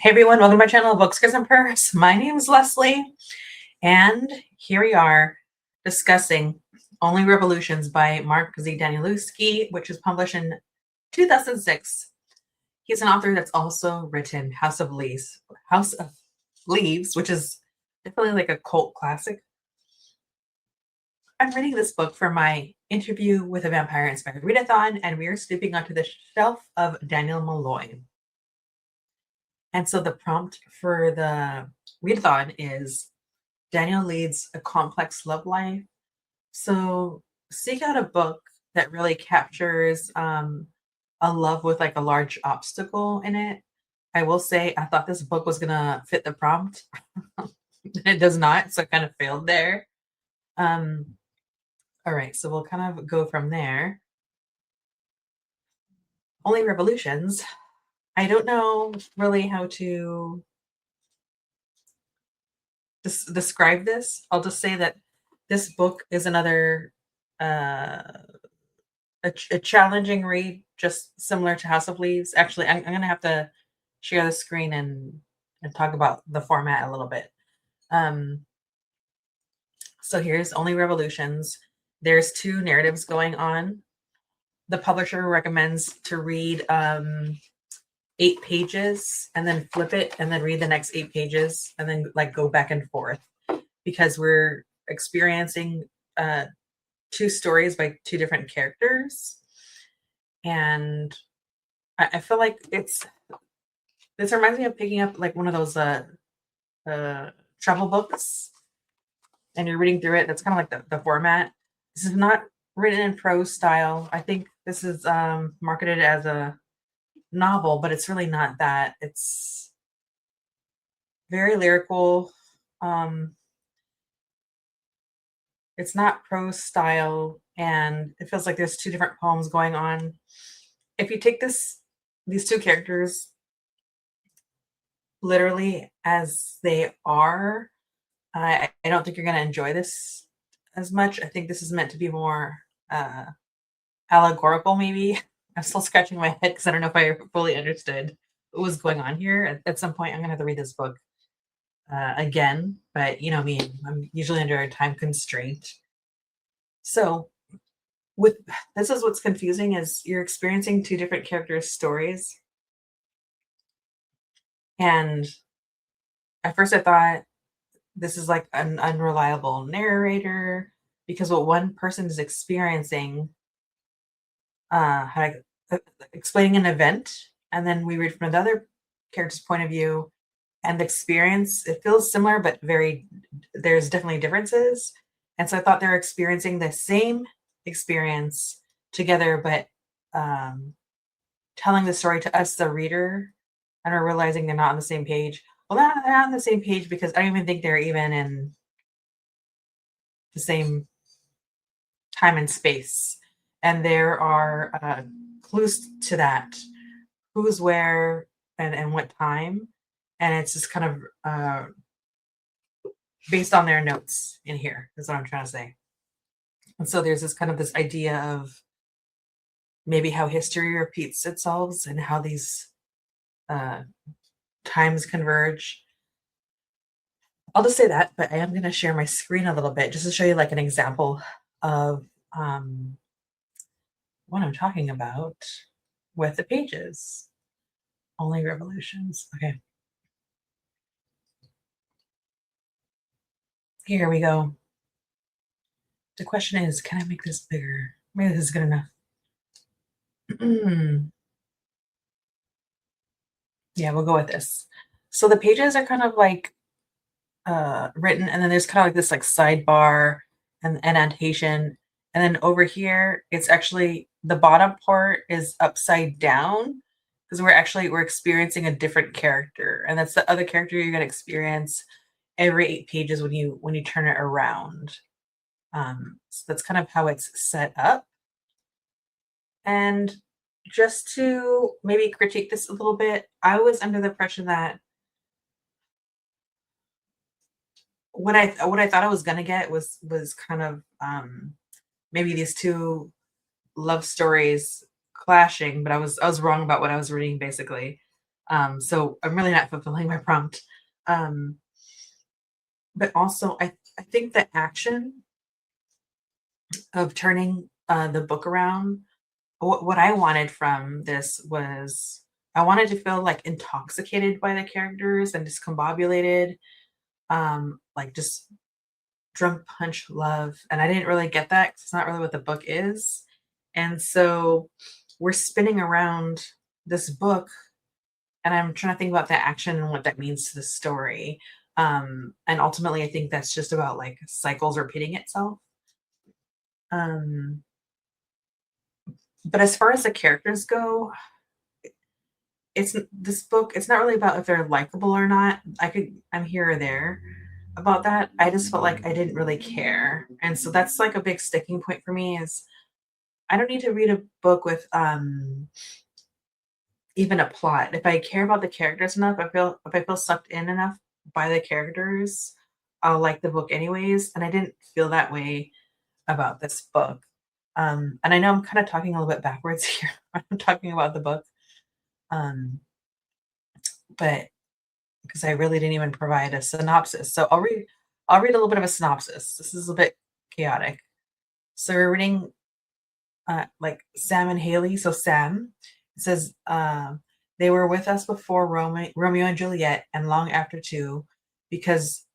Hey everyone, welcome to my channel, Books, Kids, and Prayers. My name is Leslie, and here we are discussing Only Revolutions by Mark Z. Danielewski, which was published in 2006. He's an author that's also written House of Leaves, which is definitely like a cult classic. I'm reading this book for my interview with a Vampire Inspired Readathon, and we are snooping onto the shelf of Daniel Malloy. And so the prompt for the readathon is Daniel leads a complex love life. So seek out a book that really captures a love with like a large obstacle in it. I will say I thought this book was gonna fit the prompt. It does not, so I kind of failed there. All right, so we'll kind of go from there. Only Revolutions. I don't know really how to describe this. I'll just say that this book is another a challenging read, just similar to House of Leaves. Actually, I'm gonna have to share the screen and talk about the format a little bit. So here's Only Revolutions. There's two narratives going on. The publisher recommends to read 8 pages and then flip it and then read the next 8 pages and then like go back and forth because we're experiencing 2 stories by 2 different characters. And I feel like this reminds me of picking up like one of those travel books and you're reading through it. That's kind of like the format. This is not written in prose style. I think this is marketed as a novel, but it's really not that. It's very lyrical. It's not prose style, and it feels like there's 2 different poems going on. If you take these 2 characters literally as they are, I don't think you're going to enjoy this as much. I think this is meant to be more allegorical, maybe. I'm still scratching my head because I don't know if I fully understood what was going on here. At some point, I'm going to have to read this book again, but you know me, I'm usually under a time constraint. So with this is what's confusing is you're experiencing 2 different characters' stories. And at first I thought this is like an unreliable narrator because what one person is experiencing, explaining an event, and then we read from another character's point of view, and the experience, it feels similar, but there's definitely differences. And so I thought they're experiencing the same experience together, but telling the story to us, the reader, and we're realizing they're not on the same page. Well, they're not on the same page because I don't even think they're even in the same time and space. And there are clues to that, who's where and what time. And it's just kind of based on their notes in here, is what I'm trying to say. And so there's this idea of maybe how history repeats itself and how these times converge. I'll just say that, but I am going to share my screen a little bit just to show you like an example of what I'm talking about with the pages. Only Revolutions. Okay. Here we go. The question is, can I make this bigger? Maybe this is good enough. Yeah, we'll go with this. So the pages are kind of like written, and then there's kind of like this like sidebar and annotation. And then over here, it's actually the bottom part is upside down because we're experiencing a different character. And that's the other character you're gonna experience every 8 pages when you turn it around. So that's kind of how it's set up. And just to maybe critique this a little bit, I was under the impression that what I thought I was gonna get was kind of maybe these 2 love stories clashing, but I was wrong about what I was reading basically. So I'm really not fulfilling my prompt. Um, but also, I think the action of turning the book around, what I wanted from this was I wanted to feel like intoxicated by the characters and discombobulated, like just drunk punch love. And I didn't really get that 'cause it's not really what the book is. And so we're spinning around this book, and I'm trying to think about the action and what that means to the story. And ultimately, I think that's just about like cycles repeating itself. Um, but as far as the characters go, this book, it's not really about if they're likable or not. I'm here or there about that. I just felt like I didn't really care. And so that's like a big sticking point for me is I don't need to read a book with even a plot. If I care about the characters enough, if I feel sucked in enough by the characters, I'll like the book anyways. And I didn't feel that way about this book. And I know I'm kind of talking a little bit backwards here. I'm talking about the book. Um, but because I really didn't even provide a synopsis. So I'll read a little bit of a synopsis. This is a bit chaotic. So we're reading like Sam and Haley. So Sam says they were with us before Romeo and Juliet and long after too, because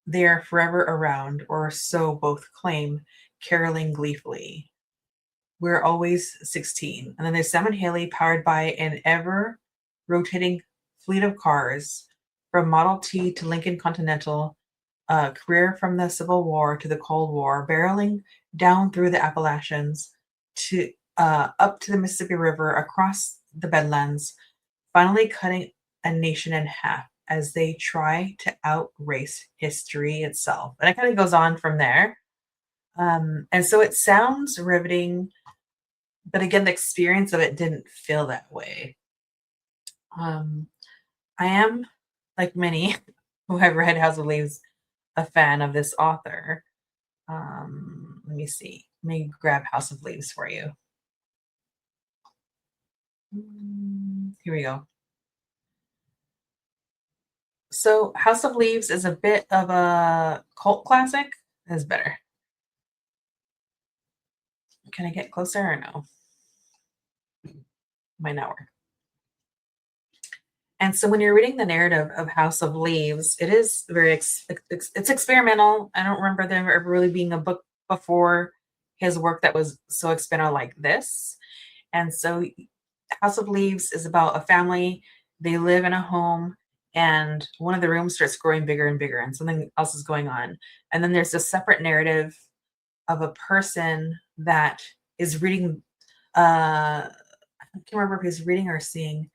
they are forever around, or so both claim, caroling gleefully. We're always 16. And then there's Sam and Haley, powered by an ever rotating fleet of cars from Model T to Lincoln Continental, career from the Civil War to the Cold War, barreling down through the Appalachians to up to the Mississippi River, across the Bedlands, finally cutting a nation in half as they try to outrace history itself. And it kind of goes on from there. And so it sounds riveting, but again, the experience of it didn't feel that way. Um, I am, like many who have read House of Leaves, a fan of this author. Let me see. Let me grab House of Leaves for you. Here we go. So, House of Leaves is a bit of a cult classic. Is better. Can I get closer or no? Might not work. And so when you're reading the narrative of House of Leaves, it is very it's experimental. I don't remember there ever really being a book before his work that was so experimental like this. And so House of Leaves is about a family. They live in a home, and one of the rooms starts growing bigger and bigger, and something else is going on. And then there's a separate narrative of a person that is reading. I can't remember if he's reading or seeing.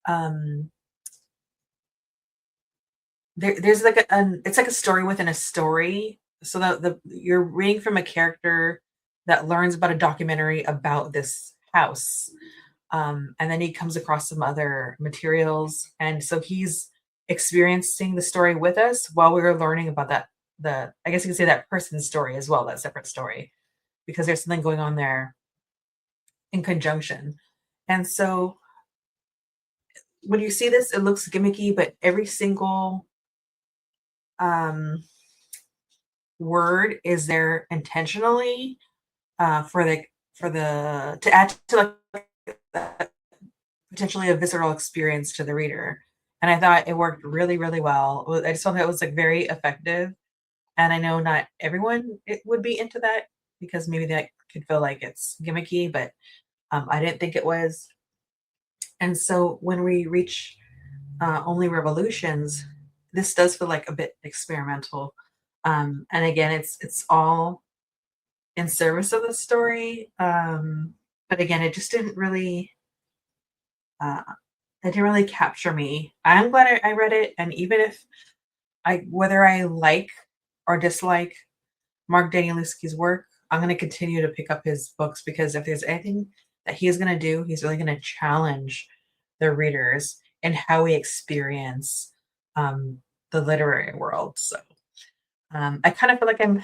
Um, there's like it's like a story within a story. So you're reading from a character that learns about a documentary about this house, and then he comes across some other materials, and so he's experiencing the story with us while we were learning about that. I guess you can say that person's story as well, that separate story, because there's something going on there in conjunction. And so when you see this, it looks gimmicky, but every single um, word is there intentionally for the to add to like potentially a visceral experience to the reader. And I thought it worked really, really well. I just thought that it was like very effective. And I know not everyone it would be into that because maybe that could feel like it's gimmicky, but I didn't think it was. And so when we reach Only Revolutions, this does feel like a bit experimental. And again, it's all in service of the story. But again, it just didn't really uh, it didn't really capture me. I'm glad I read it, and even if whether I like or dislike Mark Danielewski's work, I'm going to continue to pick up his books because if there's anything that he's going to do, he's really going to challenge the readers and how we experience um, the literary world. So I kind of feel like I'm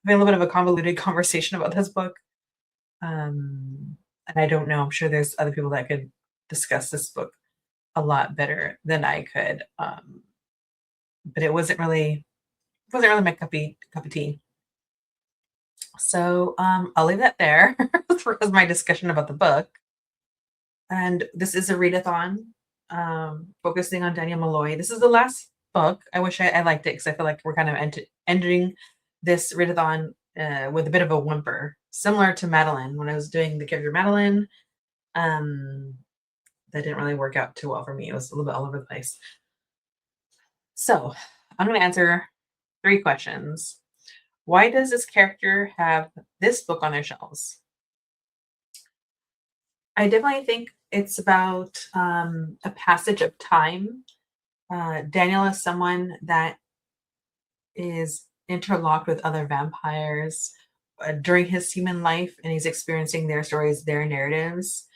having a little bit of a convoluted conversation about this book. And I don't know. I'm sure there's other people that could discuss this book a lot better than I could. But it wasn't really my cup of tea. So I'll leave that there for my discussion about the book. And this is a readathon, focusing on Daniel Malloy. This is the last book. I wish I liked it because I feel like we're kind of ending this readathon with a bit of a whimper, similar to Madeline. When I was doing the character Madeline, that didn't really work out too well for me. It was a little bit all over the place. So I'm going to answer 3 questions. Why does this character have this book on their shelves? I definitely think it's about a passage of time. Daniel is someone that is interlocked with other vampires during his human life, and he's experiencing their stories, their narratives,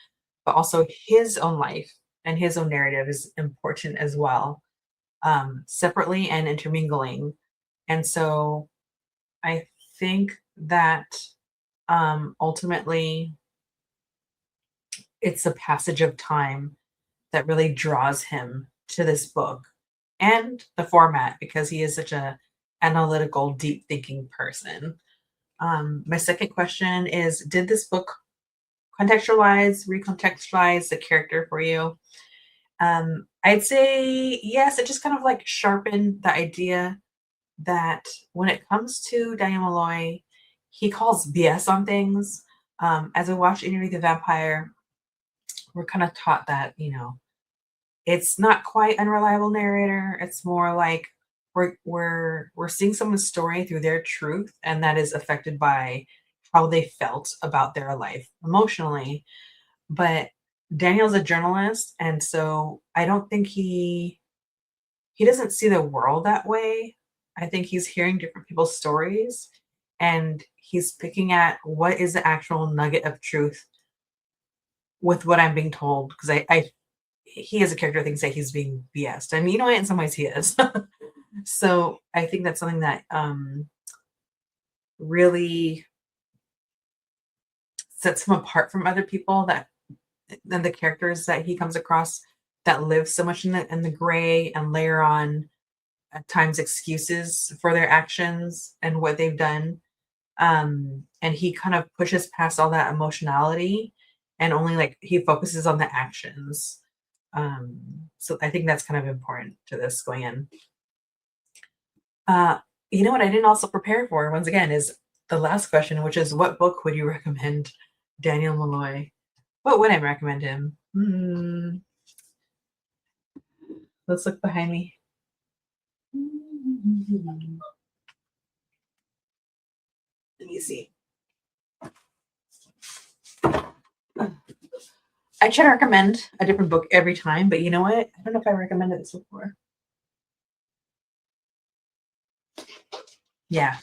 but also his own life and his own narrative is important as well, separately and intermingling. And so I think that ultimately it's the passage of time that really draws him to this book and the format, because he is such a analytical, deep thinking person. My second question is, did this book recontextualize the character for you? I'd say yes. It just kind of like sharpened the idea that when it comes to Daniel Malloy, he calls BS on things. As we watch Interview with the Vampire, we're kind of taught that, it's not quite unreliable narrator. It's more like we're seeing someone's story through their truth, and that is affected by how they felt about their life emotionally. But Daniel's a journalist, and so I don't think he doesn't see the world that way. I think he's hearing different people's stories, and he's picking at what is the actual nugget of truth with what I'm being told, because he as a character thinks that he's being BS'd, and in some ways he is. So I think that's something that really sets him apart from other people, than the characters that he comes across that live so much in the gray and layer on at times excuses for their actions and what they've done. And he kind of pushes past all that emotionality and only he focuses on the actions. So I think that's kind of important to this going in. What I didn't also prepare for, once again, is the last question, which is, what book would you recommend Daniel Malloy? What would I recommend him? Let's look behind me. Let me see. I try to recommend a different book every time, but you know what? I don't know if I recommended this before. Yeah.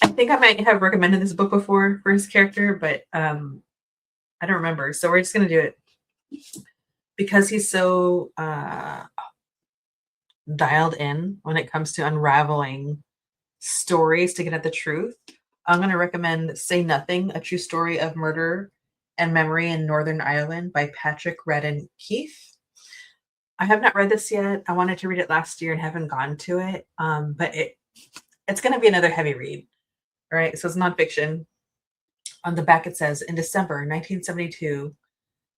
I think I might have recommended this book before for his character, but I don't remember. So we're just going to do it because he's so dialed in when it comes to unraveling stories to get at the truth. I'm going to recommend Say Nothing, A True Story of Murder and Memory in Northern Ireland by Patrick Radden Keefe. I have not read this yet. I wanted to read it last year and haven't gotten to it. But it's going to be another heavy read. All right. So it's nonfiction. On the back, it says, in December 1972,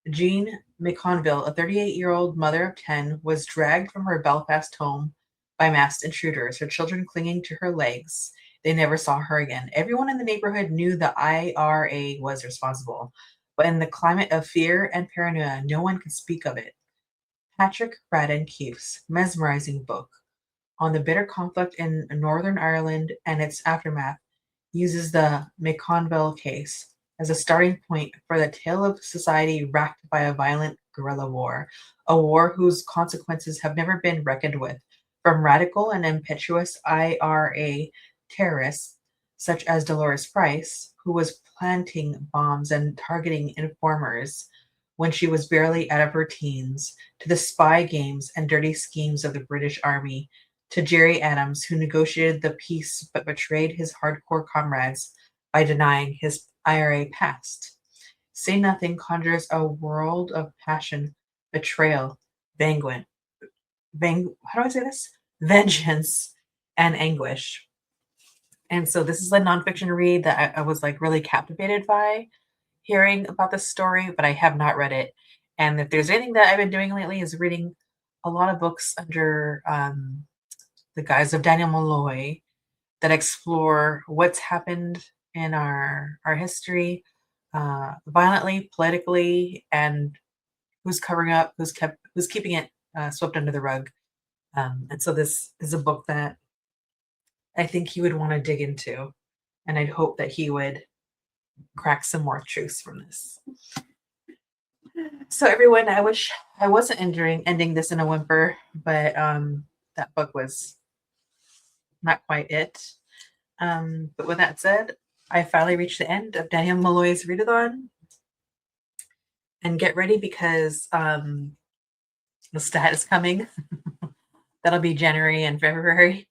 Jean McConville, a 38-year-old mother of 10, was dragged from her Belfast home by masked intruders, her children clinging to her legs. They never saw her again. Everyone in the neighborhood knew the IRA was responsible, but in the climate of fear and paranoia, no one could speak of it. Patrick Radden Keefe's mesmerizing book on the bitter conflict in Northern Ireland and its aftermath uses the McConville case as a starting point for the tale of society racked by a violent guerrilla war, a war whose consequences have never been reckoned with, from radical and impetuous IRA terrorists such as Dolores Price, who was planting bombs and targeting informers when she was barely out of her teens, to the spy games and dirty schemes of the British Army, to Jerry Adams, who negotiated the peace but betrayed his hardcore comrades by denying his IRA past. Say Nothing conjures a world of passion, betrayal, vanguard, how do I say this? Vengeance and anguish. And so this is a nonfiction read that I was like really captivated by hearing about this story, but I have not read it. And if there's anything that I've been doing lately is reading a lot of books under the guise of Daniel Malloy that explore what's happened in our history, violently, politically, and who's covering up, who's keeping it swept under the rug. And so this is a book that I think he would want to dig into, and I'd hope that he would crack some more truths from this. So everyone, I wish I wasn't ending this in a whimper, but that book was not quite it. But with that said, I finally reached the end of Daniel Malloy's readathon. And get ready because the stat is coming. That'll be January and February.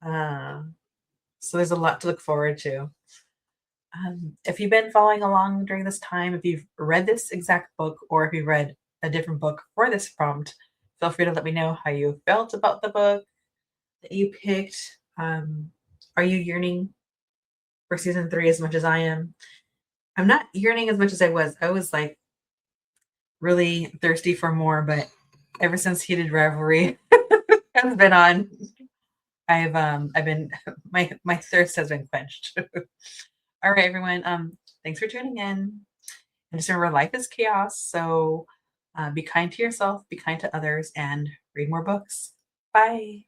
So there's a lot to look forward to. If you've been following along during this time, if you've read this exact book or if you read a different book for this prompt, feel free to let me know how you felt about the book that you picked. Are you yearning for season 3 as much as I am? I'm not yearning as much as I was. I was like really thirsty for more, but ever since Heated Revelry has been on, I've been my thirst has been quenched. All right, everyone. Thanks for tuning in. And just remember, life is chaos. So be kind to yourself, be kind to others, and read more books. Bye.